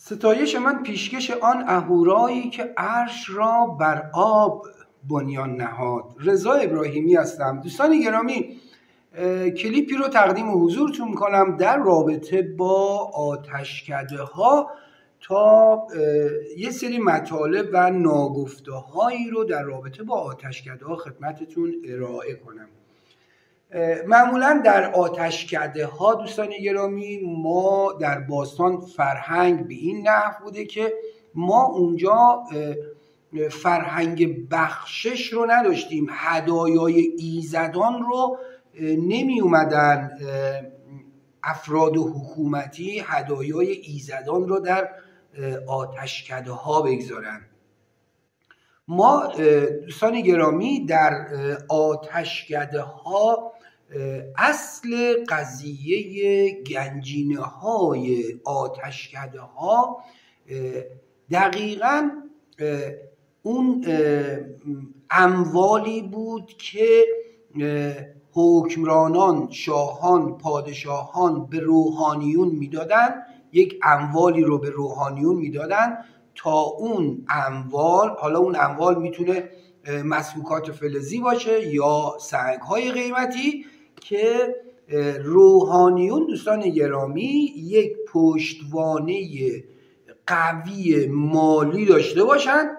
ستایش من پیشکش آن اهورایی که عرش را بر آب بنیان نهاد. رضا ابراهیمی هستم. دوستان گرامی، کلیپی رو تقدیم حضورتون میکنم در رابطه با آتشکده ها تا یه سری مطالب و ناگفته هایی رو در رابطه با آتشکده ها خدمتتون ارائه کنم. معمولا در آتشکده ها دوستان گرامی، ما در باستان فرهنگ به این نحو بوده که ما اونجا فرهنگ بخشش رو نداشتیم. هدایای ایزدان رو نمی اومدن افراد حکومتی هدایای ایزدان رو در آتشکده ها بگذارن. ما دوستان گرامی در آتشکده ها اصل قضیه گنجینه های آتشکده ها دقیقاً اون اموالی بود که حکمرانان، شاهان، پادشاهان به روحانیون میدادن. یک اموالی رو به روحانیون میدادن تا اون اموال، حالا اون اموال میتونه مسموکات فلزی باشه یا سنگ‌های قیمتی، که روحانیون دوستان گرامی یک پشتوانه قوی مالی داشته باشن.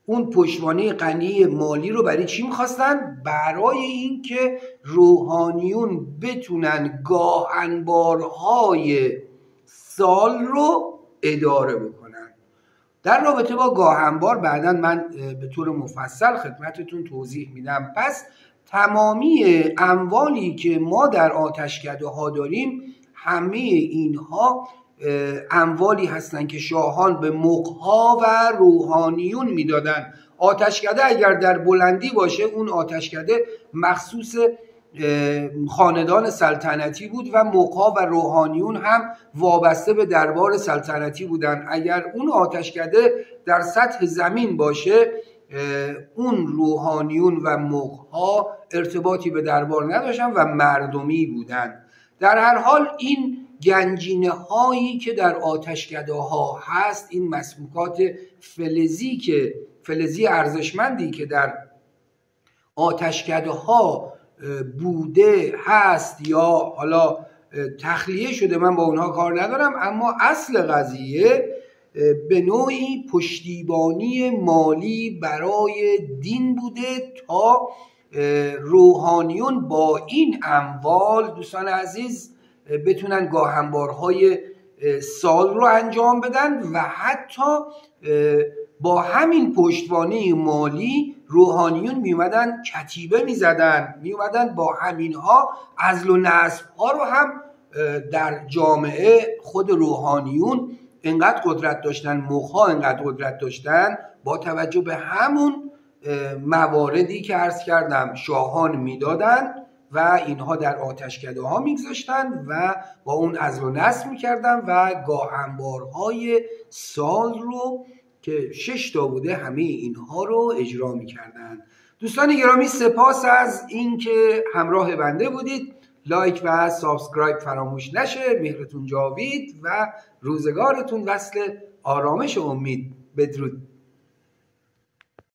اون پشتوانه غنی مالی رو برای چی میخواستن؟ برای اینکه روحانیون بتونن گاهنبارهای سال رو اداره بکنن. در رابطه با گاهنبار بعداً من به طور مفصل خدمتتون توضیح میدم. پس تمامی اموالی که ما در آتشکده ها داریم، همه اینها اموالی هستن که شاهان به مغها و روحانیون میدادن. آتشکده اگر در بلندی باشه، اون آتشکده مخصوص خاندان سلطنتی بود و مغها و روحانیون هم وابسته به دربار سلطنتی بودن. اگر اون آتشکده در سطح زمین باشه، اون روحانیون و مغها ارتباطی به دربار نداشتن و مردمی بودن. در هر حال این گنجینه هایی که در آتشکده ها هست، این مسموکات فلزی ارزشمندی که در آتشکده ها بوده هست یا حالا تخلیه شده، من با اونها کار ندارم، اما اصل قضیه به نوعی پشتیبانی مالی برای دین بوده تا روحانیون با این اموال دوستان عزیز بتونن گاهنبارهای سال رو انجام بدن و حتی با همین پشتوانه مالی روحانیون میومدن کتیبه میزدن، میومدن با همینها عزل و نصب ها رو هم در جامعه. خود روحانیون انقدر قدرت داشتن، مغها انقدر قدرت داشتن، با توجه به همون مواردی که عرض کردم شاهان میدادن و اینها در آتشکده ها میگذاشتن و با اون عزل و نصب میکردن و گاهنبارهای سال رو که 6 تا بوده همه اینها رو اجرا میکردن. دوستان گرامی، سپاس از اینکه همراه بنده بودید. لایک و سابسکرایب فراموش نشه. مهرتون جاوید و روزگارتون وصل آرامش و امید. بدرود.